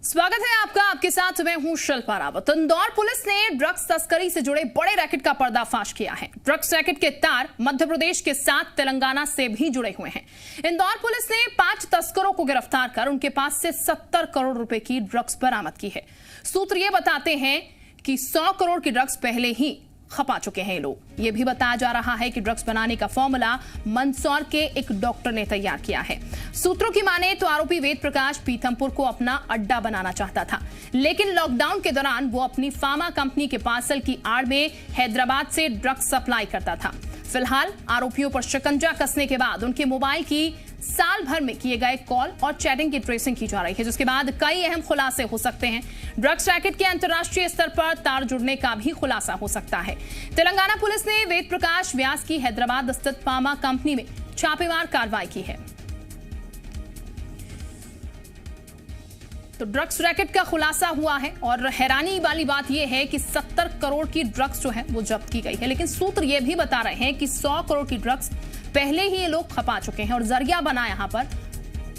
स्वागत है आपका। आपके साथ मैं हूं शिल्पा रावत। इंदौर पुलिस ने ड्रग्स तस्करी से जुड़े बड़े रैकेट का पर्दाफाश किया है। ड्रग्स रैकेट के तार मध्य प्रदेश के साथ तेलंगाना से भी जुड़े हुए हैं। इंदौर पुलिस ने 5 तस्करों को गिरफ्तार कर उनके पास से 70 करोड़ रुपए की ड्रग्स बरामद की है। सूत्र ये बताते हैं कि 100 करोड़ की ड्रग्स पहले ही खपा चुके हैं ये लोग। ये भी बताया जा रहा है कि ड्रग्स बनाने का फॉर्मूला मंदसौर के एक डॉक्टर ने तैयार किया है। सूत्रों की माने तो आरोपी वेद प्रकाश पीथमपुर को अपना अड्डा बनाना चाहता था, लेकिन लॉकडाउन के दौरान वो अपनी फार्मा कंपनी के पार्सल की आड़ में हैदराबाद से ड्रग्स सप्लाई करता था। फिलहाल आरोपियों पर शिकंजा कसने के बाद उनके मोबाइल की साल भर में किए गए कॉल और चैटिंग की ट्रेसिंग की जा रही है, जिसके बाद कई अहम खुलासे हो सकते हैं। ड्रग्स रैकेट के अंतर्राष्ट्रीय स्तर पर तार जुड़ने का भी खुलासा हो सकता है। तेलंगाना पुलिस ने वेद प्रकाश व्यास की हैदराबाद स्थित फार्मा कंपनी में छापेमार कार्रवाई की है। तो ड्रग्स रैकेट का खुलासा हुआ है और हैरानी वाली बात यह है कि 70 करोड़ की ड्रग्स जो है वो जब्त की गई है, लेकिन सूत्र ये भी बता रहे हैं कि 100 करोड़ की ड्रग्स पहले ही ये लोग खपा चुके हैं और जरिया बना यहां पर।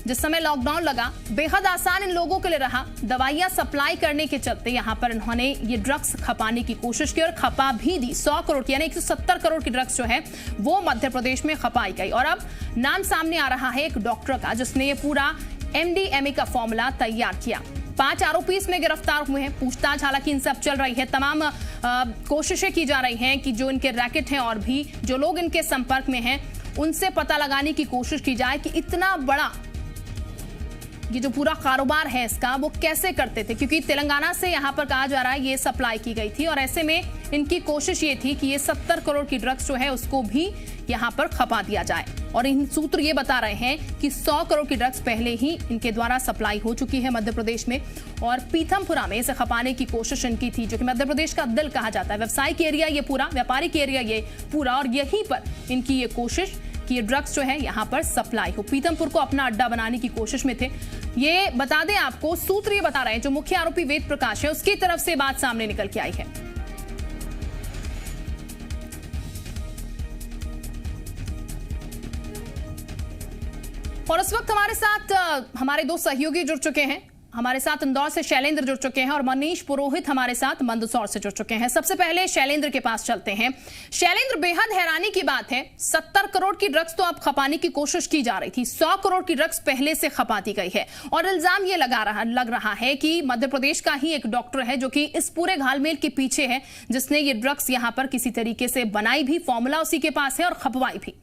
जिस समय लॉकडाउन लगा, बेहद आसान इन लोगों के लिए रहा। दवाइयां सप्लाई करने के चलते यहां पर इन्होंने ये ड्रग्स खपाने की कोशिश की और खपा भी दी। 100 करोड़ की यानी 170 करोड़ की ड्रग्स जो है वो मध्य प्रदेश में खपाई गई। और अब नाम सामने आ रहा है एक डॉक्टर का, जिसने ये पूरा MDMA का फॉर्मूला तैयार किया। 5 आरोपी इसमें गिरफ्तार हुए हैं। पूछताछ हालांकि इन सब चल रही है। तमाम कोशिशें की जा रही हैं कि जो इनके रैकेट हैं और भी जो लोग इनके संपर्क में हैं उनसे पता लगाने की कोशिश की जाए कि इतना बड़ा ये जो पूरा कारोबार है इसका वो कैसे करते थे, क्योंकि तेलंगाना से यहां पर कहा जा रहा है ये सप्लाई की गई थी और ऐसे में इनकी कोशिश ये थी कि ये 70 करोड़ की ड्रग्स जो है उसको भी यहां पर खपा दिया जाए। और इन सूत्र ये बता रहे हैं कि 100 करोड़ की ड्रग्स पहले ही इनके द्वारा सप्लाई हो चुकी है मध्य प्रदेश में और पीथमपुरा में इसे खपाने की कोशिश इनकी थी, जो कि मध्य प्रदेश का दिल कहा जाता है। व्यावसायिक एरिया ये पूरा, व्यापारिक एरिया ये पूरा, और यहीं पर इनकी ये कोशिश कि ये ड्रग्स जो है यहां पर सप्लाई हो। पीथमपुर को अपना अड्डा बनाने की कोशिश में थे। ये बता दें आपको, सूत्र ये बता रहे हैं जो मुख्य आरोपी वेद प्रकाश है उसकी तरफ से बात सामने निकल के आई है। और इस वक्त हमारे साथ हमारे 2 सहयोगी जुड़ चुके हैं। हमारे साथ इंदौर से शैलेंद्र जुड़ चुके हैं और मनीष पुरोहित हमारे साथ मंदसौर से जुड़ चुके हैं। सबसे पहले शैलेंद्र के पास चलते हैं। शैलेंद्र, बेहद हैरानी की बात है, 70 करोड़ की ड्रग्स तो अब खपाने की कोशिश की जा रही थी, 100 करोड़ की ड्रग्स पहले से खपा दी गई है और इल्जाम ये लग रहा है कि मध्य प्रदेश का ही एक डॉक्टर है जो कि इस पूरे घालमेल के पीछे है, जिसने ये ड्रग्स यहां पर किसी तरीके से बनाई भी, फॉर्मूला उसी के पास है और खपवाई भी।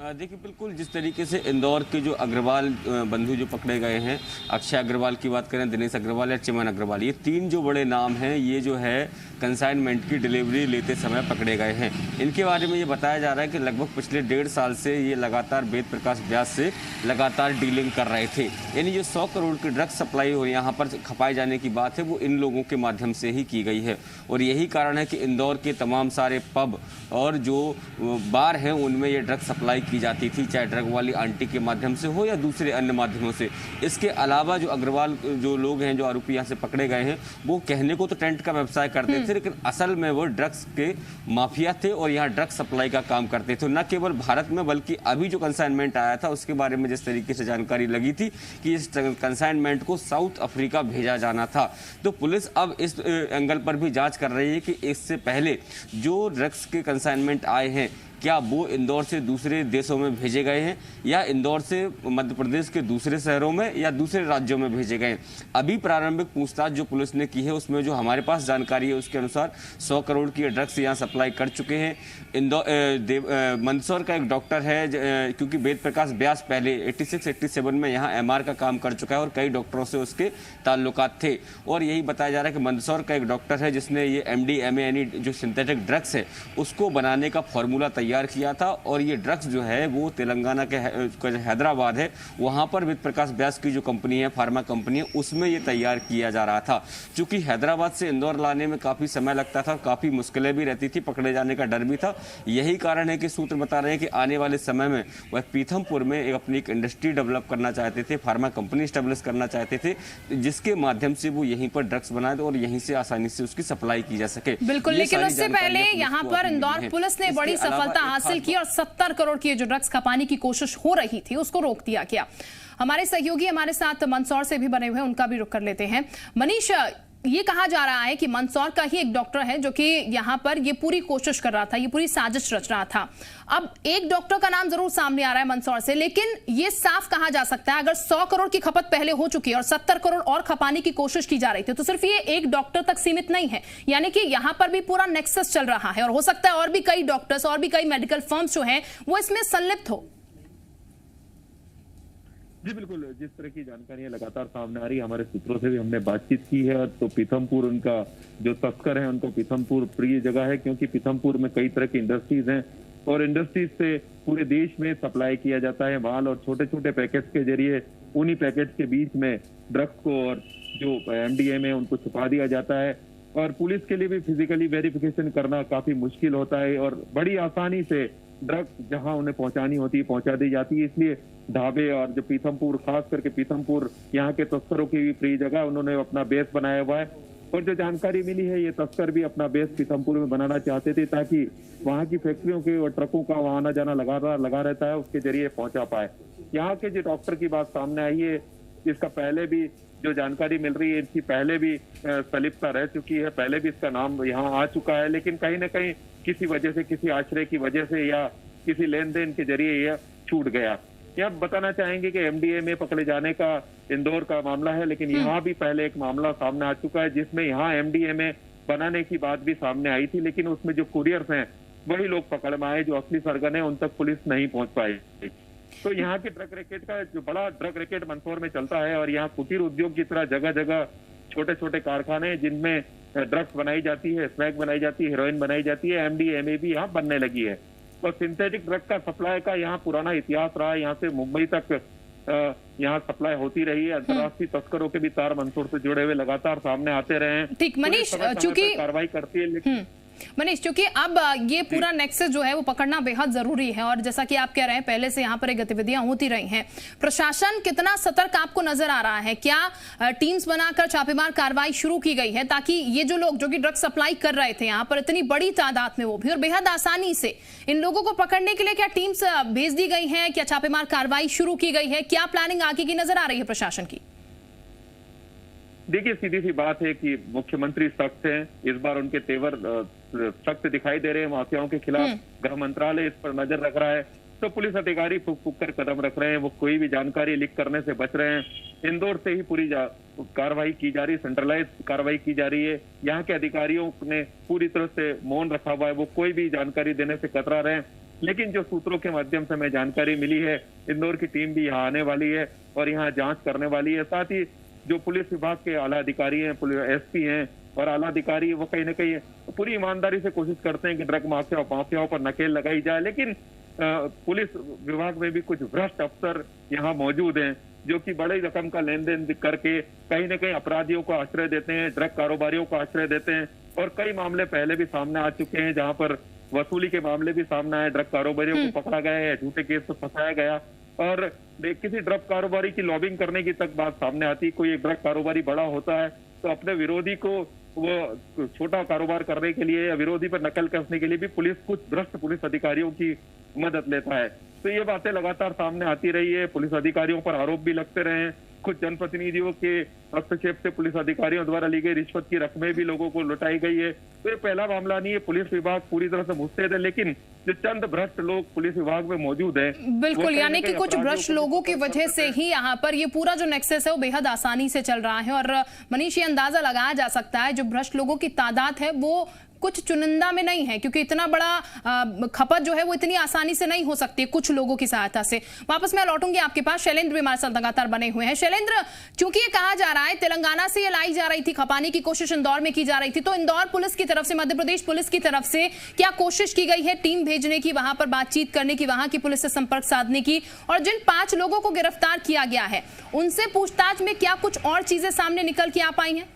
देखिए, बिल्कुल जिस तरीके से इंदौर के जो अग्रवाल बंधु जो पकड़े गए हैं, अक्षय अग्रवाल की बात करें, दिनेश अग्रवाल या चिमन अग्रवाल, ये 3 जो बड़े नाम हैं, ये जो है कंसाइनमेंट की डिलीवरी लेते समय पकड़े गए हैं। इनके बारे में ये बताया जा रहा है कि लगभग पिछले 1.5 साल से ये लगातार वेद प्रकाश व्यास से लगातार डीलिंग कर रहे थे। यानी जो 100 करोड़ की ड्रग्स सप्लाई हो यहाँ पर खपाए जाने की बात है वो इन लोगों के माध्यम से ही की गई है। और यही कारण है कि इंदौर के तमाम सारे पब और जो बार हैं उनमें ये ड्रग्स सप्लाई की जाती थी, चाहे ड्रग वाली आंटी के माध्यम से हो या दूसरे अन्य माध्यमों से। इसके अलावा जो अग्रवाल जो लोग हैं, जो आरोपी यहाँ से पकड़े गए हैं, वो कहने को तो टेंट का व्यवसाय करते थे, लेकिन असल में वो ड्रग्स के माफिया थे और यहाँ ड्रग्स सप्लाई का काम करते थे। न केवल भारत में बल्कि अभी जो कंसाइनमेंट आया था उसके बारे में जिस तरीके से जानकारी लगी थी कि इस कंसाइनमेंट को साउथ अफ्रीका भेजा जाना था, तो पुलिस अब इस एंगल पर भी जांच कर रही है कि इससे पहले जो ड्रग्स के कंसाइनमेंट आए हैं क्या वो इंदौर से दूसरे देशों में भेजे गए हैं या इंदौर से मध्य प्रदेश के दूसरे शहरों में या दूसरे राज्यों में भेजे गए हैं। अभी प्रारंभिक पूछताछ जो पुलिस ने की है उसमें जो हमारे पास जानकारी है उसके अनुसार 100 करोड़ की ड्रग्स यहाँ सप्लाई कर चुके हैं। मंदसौर का एक डॉक्टर है, क्योंकि वेद प्रकाश व्यास पहले 86-87 में यहाँ MR का काम कर चुका है और कई डॉक्टरों से उसके ताल्लुकात थे। और यही बताया जा रहा है कि मंदसौर का एक डॉक्टर है जिसने ये MDMA यानी जो सिंथेटिक ड्रग्स है उसको बनाने का फॉर्मूला तैयार किया था। और ये ड्रग्स जो है वो तेलंगाना के हैदराबाद है, वहां पर वेद प्रकाश व्यास की जो कंपनी है, फार्मा कंपनी है, उसमें ये तैयार किया जा रहा था। चूंकि हैदराबाद से इंदौर लाने में काफी समय लगता था, काफी मुश्किलें भी रहती थी, पकड़े जाने का डर भी था। यही कारण है कि सूत्र बता रहे हैं कि आने वाले समय में वह पीथमपुर में अपनी एक इंडस्ट्री डेवलप करना चाहते थे, फार्मा कंपनी स्टेब्लिश करना चाहते थे, जिसके माध्यम से वो यहीं पर ड्रग्स बनाए और यहीं से आसानी से उसकी सप्लाई की जा सके। बिल्कुल, लेकिन उससे पहले यहाँ पर इंदौर पुलिस ने बड़ी सफलता हासिल की और 70 करोड़ की जो ड्रग्स खपाने की कोशिश हो रही थी उसको रोक दिया गया। हमारे सहयोगी हमारे साथ मंदसौर से भी बने हुए हैं, उनका भी रुख कर लेते हैं। मनीष, ये कहा जा रहा है कि मंदसौर का ही एक डॉक्टर है जो कि यहाँ पर ये पूरी कोशिश कर रहा था, ये पूरी साजिश रच रहा था। अब एक डॉक्टर का नाम जरूर सामने आ रहा है मंदसौर से, लेकिन ये साफ कहा जा सकता है अगर 100 करोड़ की खपत पहले हो चुकी है और 70 करोड़ और खपाने की कोशिश की जा रही थी तो सिर्फ ये एक डॉक्टर तक सीमित नहीं है, यानी कि यहाँ पर भी पूरा नेक्सस चल रहा है और हो सकता है और भी कई डॉक्टर्स और भी कई मेडिकल फर्म्स जो हैं वो इसमें संलिप्त हो। जी बिल्कुल, जिस तरह की जानकारियां लगातार सामने आ रही है, हमारे सूत्रों से भी हमने बातचीत की है, तो पीथमपुर उनका जो तस्कर है उनको पीथमपुर प्रिय जगह है, क्योंकि पीथमपुर में कई तरह की इंडस्ट्रीज हैं और इंडस्ट्रीज से पूरे देश में सप्लाई किया जाता है माल और छोटे छोटे पैकेट्स के जरिए उन्हीं पैकेट्स के बीच में ड्रग्स को और जो MDMA है उनको छुपा दिया जाता है और पुलिस के लिए भी फिजिकली वेरिफिकेशन करना काफी मुश्किल होता है और बड़ी आसानी से ड्रग्स जहां उन्हें पहुंचानी होती है पहुंचा दी जाती है। इसलिए ढाबे और जो पीथमपुर, खास करके पीथमपुर यहाँ के तस्करों की भी प्रिय जगह, उन्होंने अपना बेस बनाया हुआ है और जो जानकारी मिली है ये तस्कर भी अपना बेस पीथमपुर में बनाना चाहते थे ताकि वहाँ की फैक्ट्रियों के और ट्रकों का वहाँ आना जाना लगा रहता है, उसके जरिए पहुंचा पाए। यहाँ के जो डॉक्टर की बात सामने आई है, इसका पहले भी जो जानकारी मिल रही है, इसकी पहले भी संलिप्तता रह चुकी है, पहले भी इसका नाम यहाँ आ चुका है, लेकिन कहीं ना कहीं किसी वजह से, किसी आश्रय की वजह से या किसी लेन देन के जरिए यह छूट गया। यह बताना चाहेंगे कि MDMA पकड़े जाने का इंदौर का मामला है, लेकिन यहाँ भी पहले एक मामला सामने आ चुका है जिसमें यहाँ MDMA बनाने की बात भी सामने आई थी, लेकिन उसमें जो कुरियर्स हैं वही लोग पकड़ में आए, जो असली सरगन है उन तक पुलिस नहीं पहुंच पाई। तो यहाँ के ड्रग रैकेट का जो बड़ा ड्रग रैकेट मंदसौर में चलता है और यहाँ कुटीर उद्योग की तरह जगह जगह छोटे छोटे कारखाने जिनमें ड्रग्स बनाई जाती है, स्मैक बनाई जाती है, हेरोइन बनाई जाती है, MDMA भी यहाँ बनने लगी है और सिंथेटिक ड्रग का सप्लाई का यहाँ पुराना इतिहास रहा है। यहाँ से मुंबई तक यहाँ सप्लाई होती रही है। अंतर्राष्ट्रीय तस्करों के भी तार मंदसौर से जुड़े हुए लगातार सामने आते रहे हैं। ठीक मनीष, चूंकि कार्रवाई करती है, लेकिन मनीष क्योंकि अब ये पूरा नेक्सस जो है वो पकड़ना बेहद जरूरी है और जैसा कि आप कह रहे हैं पहले से यहाँ पर एक गतिविधियां होती रही हैं। प्रशासन कितना सतर्क आपको नजर आ रहा है? क्या टीम्स बनाकर छापेमार कार्रवाई शुरू की गई है ताकि ये जो लोग जो कि ड्रग सप्लाई कर रहे थे यहाँ पर इतनी बड़ी तादाद में, वो भी और बेहद आसानी से, इन लोगों को पकड़ने के लिए क्या टीम्स भेज दी गई है? क्या छापेमार कार्रवाई शुरू की गई है? क्या प्लानिंग आगे की नजर आ रही है प्रशासन की? देखिए, सीधी सी बात है कि मुख्यमंत्री सख्त हैं, इस बार उनके तेवर सख्त दिखाई दे रहे हैं माफियाओं के खिलाफ। गृह मंत्रालय इस पर नजर रख रहा है, तो पुलिस अधिकारी फूक फूक कर कदम रख रहे हैं, वो कोई भी जानकारी लीक करने से बच रहे हैं। इंदौर से ही पूरी कार्रवाई की जा रही है, सेंट्रलाइज कार्रवाई की जा रही है। यहाँ के अधिकारियों ने पूरी तरह से मौन रखा हुआ है, वो कोई भी जानकारी देने से कतरा रहे हैं। लेकिन जो सूत्रों के माध्यम से हमें जानकारी मिली है, इंदौर की टीम भी यहाँ आने वाली है और यहाँ जांच करने वाली है। साथ ही जो पुलिस विभाग के आला अधिकारी हैं, SP हैं और आला अधिकारी, वो कहीं ना कहीं पूरी ईमानदारी से कोशिश करते हैं कि ड्रग माफियाओं पर नकेल लगाई जाए। लेकिन पुलिस विभाग में भी कुछ भ्रष्ट अफसर यहाँ मौजूद हैं जो कि बड़ी रकम का लेन देन करके कहीं ना कहीं अपराधियों को आश्रय देते हैं, ड्रग कारोबारियों को आश्रय देते हैं और कई मामले पहले भी सामने आ चुके हैं जहाँ पर वसूली के मामले भी सामने आए, ड्रग कारोबारियों को पकड़ा गया है, झूठे केस में फंसाया गया और किसी ड्रग कारोबारी की लॉबिंग करने की तक बात सामने आती। कोई एक ड्रग कारोबारी बड़ा होता है तो अपने विरोधी को वो छोटा कारोबार करने के लिए या विरोधी पर नकल कसने के लिए भी कुछ भ्रष्ट पुलिस अधिकारियों की मदद लेता है। तो ये बातें लगातार सामने आती रही है, पुलिस अधिकारियों पर आरोप भी लगते रहे हैं। कुछ जनप्रतिनिधियों के हस्तक्षेप से पुलिस अधिकारियों द्वारा ली गई रिश्वत की रकमें भी लोगों को लुटाई गई है। तो ये पहला मामला नहीं है, पुलिस विभाग पूरी तरह से मुस्तैद है, लेकिन जो चंद भ्रष्ट लोग पुलिस विभाग में मौजूद हैं, बिल्कुल, यानी कि कुछ भ्रष्ट लोगों की वजह से ही यहाँ पर ये पूरा जो नेक्सस है वो बेहद आसानी से चल रहा है। और मनीष, ये अंदाजा लगाया जा सकता है जो भ्रष्ट लोगों की तादाद है वो कुछ चुनिंदा में नहीं है, क्योंकि इतना बड़ा खपत जो है वो इतनी आसानी से नहीं हो सकती कुछ लोगों की सहायता से। वापस मैं लौटूंगी आपके पास, शैलेंद्र भी हमारे साथ लगातार बने हुए हैं। शैलेंद्र, क्योंकि ये कहा जा रहा है तेलंगाना से ये लाई जा रही थी, खपाने की कोशिश इंदौर में की जा रही थी, तो इंदौर पुलिस की तरफ से, मध्य प्रदेश पुलिस की तरफ से क्या कोशिश की गई है टीम भेजने की, वहां पर बातचीत करने की, वहां की पुलिस से संपर्क साधने की? और जिन 5 लोगों को गिरफ्तार किया गया है उनसे पूछताछ में क्या कुछ और चीजें सामने निकल के आ पाई हैं?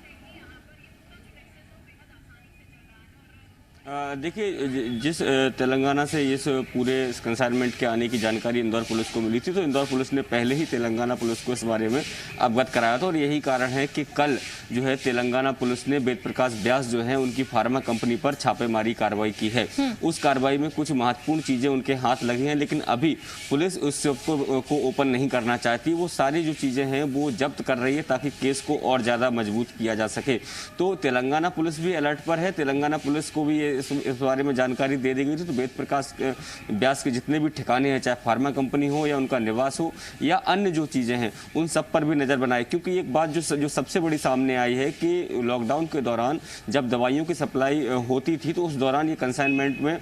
देखिए, जिस तेलंगाना से इस पूरे कंसाइनमेंट के आने की जानकारी इंदौर पुलिस को मिली थी, तो इंदौर पुलिस ने पहले ही तेलंगाना पुलिस को इस बारे में अवगत कराया था। और यही कारण है कि कल जो है तेलंगाना पुलिस ने वेद प्रकाश व्यास जो है उनकी फार्मा कंपनी पर छापेमारी कार्रवाई की है। उस कार्रवाई में कुछ महत्वपूर्ण चीजें उनके हाथ लगी हैं, लेकिन अभी पुलिस उस को ओपन नहीं करना चाहती। वो सारी जो चीजें हैं वो जब्त कर रही है ताकि केस को और ज्यादा मजबूत किया जा सके। तो तेलंगाना पुलिस भी अलर्ट पर है। तेलंगाना पुलिस को भी इस बारे में जानकारी दे दी गई थी। तो वेद प्रकाश व्यास के जितने भी ठिकाने हैं, चाहे फार्मा कंपनी हो या उनका निवास हो या अन्य जो चीजें हैं, उन सब पर भी नजर बनाए। क्योंकि एक बात जो सबसे बड़ी सामने आई है कि लॉकडाउन के दौरान जब दवाइयों की सप्लाई होती थी, तो उस दौरान ये कंसाइनमेंट में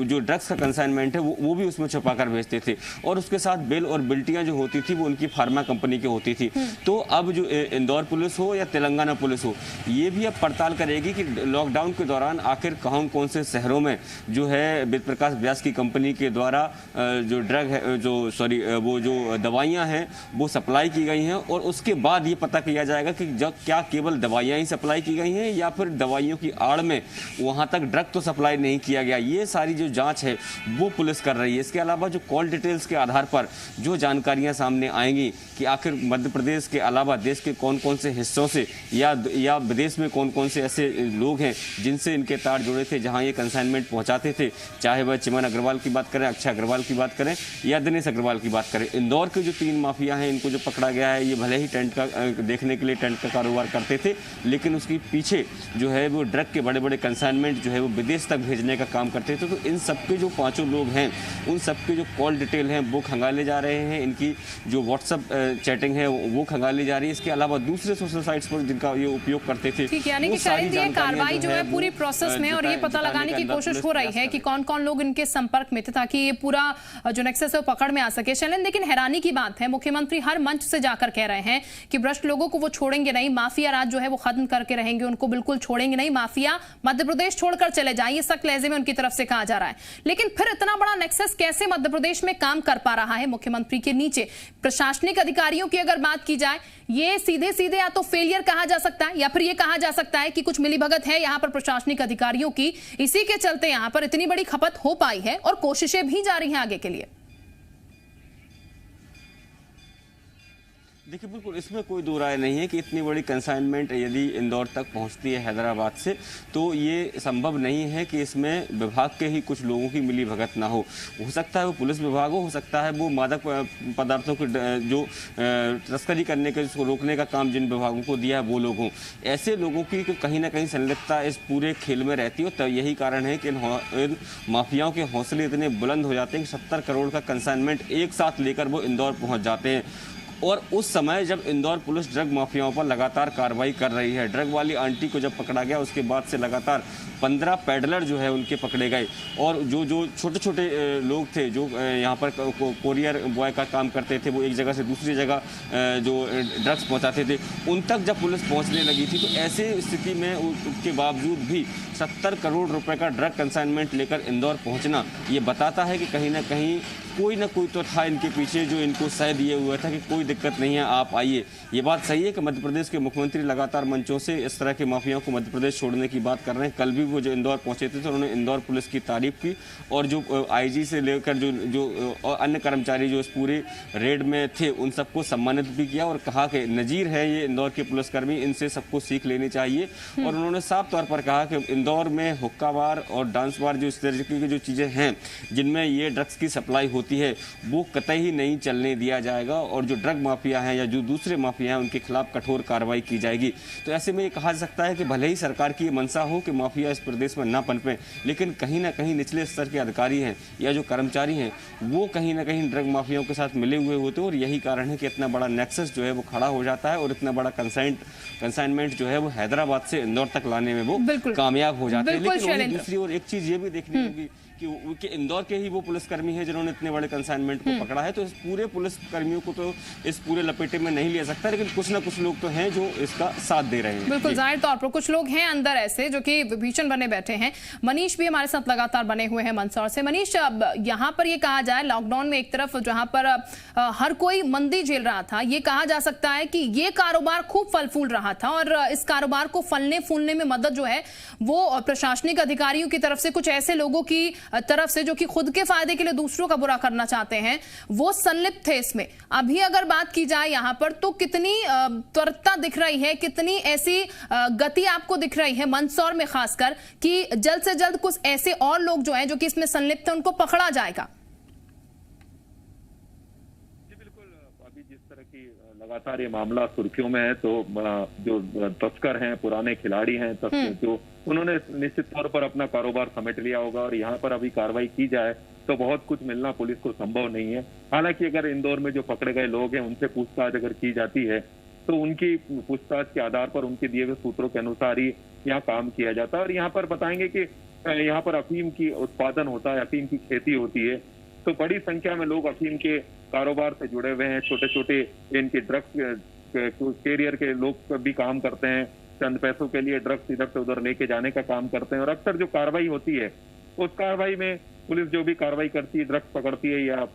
जो ड्रग्स का कंसाइनमेंट है वो भी उसमें छुपा कर भेजते थे। और उसके साथ बिल और बिल्टियां जो होती थी वो उनकी फार्मा कंपनी की होती थी। तो अब जो इंदौर पुलिस हो या तेलंगाना पुलिस हो, ये भी अब पड़ताल करेगी कि लॉकडाउन के दौरान आखिर कौन से शहरों में जो है वेद प्रकाश व्यास की कंपनी के द्वारा जो ड्रग है, वो जो दवाइयां हैं वो सप्लाई की गई हैं। और उसके बाद ये पता किया जाएगा कि क्या केवल दवाइयां ही सप्लाई की गई हैं या फिर दवाइयों की आड़ में वहां तक ड्रग तो सप्लाई नहीं किया गया। ये सारी जो जांच है वो पुलिस कर रही है। इसके अलावा जो कॉल डिटेल्स के आधार पर जो जानकारियां सामने आएंगी कि आखिर मध्य प्रदेश के अलावा देश के कौन कौन से हिस्सों से या विदेश में कौन कौन से ऐसे लोग हैं जिनसे इनके तार जुड़े थे, जहां ये कंसाइनमेंट पहुंचाते थे, चाहे वह चिमन अग्रवाल की बात करें, अक्षय अग्रवाल की बात करें या दिनेश अग्रवाल की बात करें। इंदौर के जो 3 माफिया हैं, इनको जो पकड़ा गया है, ये भले ही टेंट का देखने के लिए टेंट का कारोबार करते थे, लेकिन उसके पीछे जो है वो ड्रग के बड़े बड़े कंसाइनमेंट जो है वो विदेश तक भेजने का काम करते थे। तो इन सबके जो 5 लोग हैं, उन सबके जो कॉल डिटेल हैं वो खंगाले जा रहे हैं। इनकी जो व्हाट्सएप चैटिंग है वो खंगाली जा रही है। इसके अलावा दूसरे सोशल साइट्स पर जिनका ये उपयोग करते थे, ठीक है, यानी कि शायद ये कार्रवाई जो है पूरी प्रोसेस में, और ये पता लगाने की कोशिश हो रही है कि कौन कौन लोग इनके संपर्क में थे ताकि ये पूरा जो नेक्सस है वो पकड़ में आ सके। शैलेंद्र, लेकिन हैरानी की बात है, मुख्यमंत्री हर मंच से जाकर कह रहे हैं कि भ्रष्ट लोगों को वो छोड़ेंगे नहीं, माफिया राज जो है वो खत्म करके रहेंगे, उनको बिल्कुल छोड़ेंगे नहीं, माफिया मध्य प्रदेश छोड़कर चले जाए, ये सख्त लहजे में उनकी तरफ से कहा जा रहा है। लेकिन फिर इतना बड़ा नेक्सस कैसे मध्य प्रदेश में काम कर पा रहा है मुख्यमंत्री के नीचे? प्रशासनिक अधिकारियों की अगर बात की जाए, ये सीधे सीधे या तो फेलियर कहा जा सकता है या फिर ये कहा जा सकता है कि कुछ मिलीभगत है यहाँ पर प्रशासनिक अधिकारियों की, इसी के चलते यहाँ पर इतनी बड़ी खपत हो पाई है और कोशिशें भी जारी हैं आगे के लिए। देखिए, बिल्कुल इसमें कोई दो राय नहीं है कि इतनी बड़ी कंसाइनमेंट यदि इंदौर तक पहुंचती है हैदराबाद से, तो ये संभव नहीं है कि इसमें विभाग के ही कुछ लोगों की मिली भगत ना हो सकता है वो पुलिस विभाग हो सकता है वो मादक पदार्थों के जो तस्करी करने के, उसको रोकने का काम जिन विभागों को दिया है वो लोग हों। ऐसे लोगों की कहीं ना कहीं संलिप्तता इस पूरे खेल में रहती है। तो यही कारण है कि इन माफियाओं के हौसले इतने बुलंद हो जाते हैं कि 70 करोड़ का कंसाइनमेंट एक साथ लेकर वो इंदौर पहुँच जाते हैं। और उस समय जब इंदौर पुलिस ड्रग माफियाओं पर लगातार कार्रवाई कर रही है, ड्रग वाली आंटी को जब पकड़ा गया उसके बाद से लगातार 15 पैडलर जो है उनके पकड़े गए। और जो छोटे छोटे लोग थे जो यहाँ पर कोरियर बॉय का काम करते थे, वो एक जगह से दूसरी जगह जो ड्रग्स पहुँचाते थे, उन तक जब पुलिस पहुँचने लगी थी, तो ऐसे स्थिति में उसके बावजूद भी 70 करोड़ रुपए का ड्रग कंसाइनमेंट लेकर इंदौर पहुँचना, ये बताता है कि कहीं ना कहीं कोई ना कोई तो था इनके पीछे जो इनको सह दिए हुआ था कि कोई दिक्कत नहीं है, आप आइए। ये बात सही है कि मध्य प्रदेश के मुख्यमंत्री लगातार मंचों से इस तरह के माफियाओं को मध्य प्रदेश छोड़ने की बात कर रहे हैं। कल भी वो जो इंदौर पहुंचे थे तो उन्होंने इंदौर पुलिस की तारीफ की और जो आईजी से लेकर जो अन्य कर्मचारी जो इस पूरे रेड में थे उन सबको सम्मानित भी किया और कहा कि नजीर है ये इंदौर के पुलिसकर्मी, इनसे सबको सीख लेनी चाहिए। और उन्होंने साफ तौर पर कहा कि इंदौर में हुक्का बार और डांस बार जो इस तरीके की जो चीज़ें हैं जिनमें ये ड्रग्स की सप्लाई होती है वो कतई ही नहीं चलने दिया जाएगा और जो ड्रग माफिया हैं या जो दूसरे माफिया हैं उनके खिलाफ कठोर कार्रवाई की जाएगी। तो ऐसे में ये कहा जा सकता है कि भले ही सरकार की मंशा हो कि माफिया इस प्रदेश में ना पनपे, लेकिन कहीं ना कहीं निचले स्तर के अधिकारी हैं या जो कर्मचारी हैं वो कहीं ना कहीं ड्रग माफियाओं के साथ मिले हुए होते हैं। और यही कारण है कि इतना बड़ा नेक्सस जो है वो खड़ा हो जाता है और इतना बड़ा कंसाइनमेंट जो है वो हैदराबाद से इंदौर तक लाने में वो कामयाब हो जाते हैं। लेकिन दूसरी ओर एक चीज ये भी देखने होगी कि इंदौर के ही वो पुलिसकर्मी हैं जिन्होंने इतने बड़े कंसाइनमेंट को पकड़ा है, तो इस पूरे पुलिसकर्मियों को तो इस पूरे लपेटे में नहीं लिया सकता, लेकिन कुछ ना कुछ लोग तो हैं जो इसका साथ दे रहे हैं। बिल्कुल, जाहिर तौर पर कुछ लोग हैं अंदर ऐसे जो कि विभीषण टेक्नीशियन बने बैठे हैं। मनीष भी हमारे साथ लगातार बने हुए हैं मंदसौर से। मनीष, अब यहाँ पर ये कहा जाए लॉकडाउन में एक तरफ जहाँ पर हर कोई मंदी झेल रहा था, ये कहा जा सकता है कि ये कारोबार खूब फल फूल रहा था और इस कारोबार को फलने फूलने में मदद जो है वो प्रशासनिक अधिकारियों की तरफ से, कुछ ऐसे लोगों की तरफ से जो कि खुद के फायदे के लिए दूसरों का बुरा करना चाहते हैं, वो संलिप्त थे इसमें। अभी अगर बात की जाए यहाँ पर तो कितनी त्वरितता दिख रही है, कितनी ऐसी गति आपको दिख रही है मंदसौर में खासकर कि जल्द से जल्द कुछ ऐसे और लोग जो हैं जो कि इसमें संलिप्त हैं उनको पकड़ा जाएगा? जी बिल्कुल, अभी जिस तरह की लगातार ये मामला सुर्खियों में है तो जो तस्कर हैं, पुराने खिलाड़ी हैं, जो उन्होंने निश्चित तौर पर अपना कारोबार समेट लिया होगा और यहाँ पर अभी कार्रवाई की जाए तो बहुत कुछ मिलना पुलिस को संभव नहीं है। हालांकि अगर इंदौर में जो पकड़े गए लोग हैं उनसे पूछताछ अगर की जाती है तो उनकी पूछताछ के आधार पर उनके दिए हुए सूत्रों के अनुसार ही यहाँ काम किया जाता है। और यहाँ पर बताएंगे कि यहाँ पर अफीम की उत्पादन होता है, अफीम की खेती होती है, तो बड़ी संख्या में लोग अफीम के कारोबार से जुड़े हुए हैं। छोटे छोटे इनके ड्रग्स कैरियर के लोग भी काम करते हैं, चंद पैसों के लिए ड्रग्स इधर से उधर लेके जाने का काम करते हैं। और अक्सर जो कार्रवाई होती है उस कार्रवाई में पुलिस जो भी कार्रवाई करती है, ड्रग्स पकड़ती है या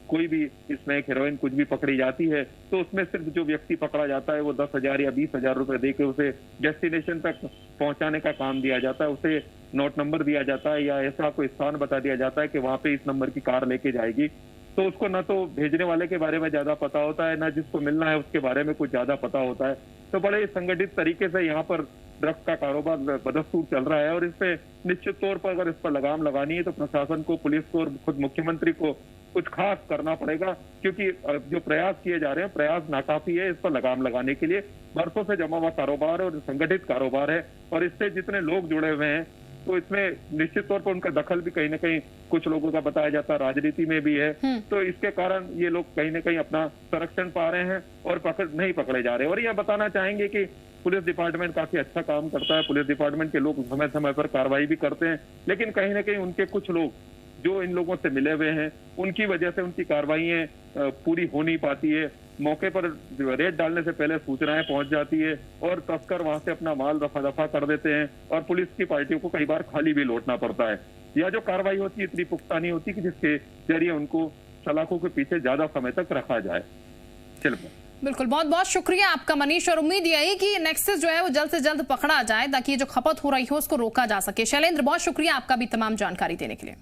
कोई भी स्नैक हेरोइन कुछ भी पकड़ी जाती है तो उसमें सिर्फ जो व्यक्ति पकड़ा जाता है वो 10,000 या 20,000 रुपए देके उसे डेस्टिनेशन तक पहुंचाने का काम दिया जाता है। उसे नोट नंबर दिया जाता है या ऐसा कोई स्थान बता दिया जाता है कि वहां पे इस नंबर की कार लेके जाएगी। तो उसको न तो भेजने वाले के बारे में ज्यादा पता होता है, न जिसको मिलना है उसके बारे में कुछ ज्यादा पता होता है। तो बड़े संगठित तरीके से यहाँ पर ड्रग्स का कारोबार बदस्तूर चल रहा है और इस पे निश्चित तौर पर अगर इस पर लगाम लगानी है तो प्रशासन को, पुलिस को और खुद मुख्यमंत्री को कुछ खास करना पड़ेगा, क्योंकि जो प्रयास किए जा रहे हैं प्रयास नाकाफी है इस पर लगाम लगाने के लिए। बरसों से जमा हुआ कारोबार है और संगठित कारोबार है और इससे जितने लोग जुड़े हुए हैं तो इसमें निश्चित तौर पर उनका दखल भी कहीं ना कहीं कुछ लोगों का बताया जाता है, राजनीति में भी है। तो इसके कारण ये लोग कहीं ना कहीं अपना संरक्षण पा रहे हैं और नहीं पकड़े जा रहे हैं। और यह बताना चाहेंगे कि पुलिस डिपार्टमेंट काफी अच्छा काम करता है, पुलिस डिपार्टमेंट के लोग समय समय पर कार्रवाई भी करते हैं, लेकिन कहीं ना कहीं उनके कुछ लोग जो इन लोगों से मिले हुए हैं उनकी वजह से उनकी कार्रवाइयां पूरी हो नहीं पाती है। मौके पर रेड डालने से पहले सूचनाएं पहुंच जाती है और तस्कर वहां से अपना माल रफा दफा कर देते हैं और पुलिस की पार्टियों को कई बार खाली भी लौटना पड़ता है, या जो कार्रवाई होती है इतनी पुख्ता नहीं होती कि जिसके जरिए उनको सलाखों के पीछे ज्यादा समय तक रखा जाए। बिल्कुल, बहुत बहुत शुक्रिया आपका मनीष, और उम्मीद यही कि नेक्सस जो है वो जल्द से जल्द पकड़ा जाए ताकि जो खपत हो रही हो उसको रोका जा सके। शैलेंद्र, बहुत शुक्रिया आपका भी तमाम जानकारी देने के लिए।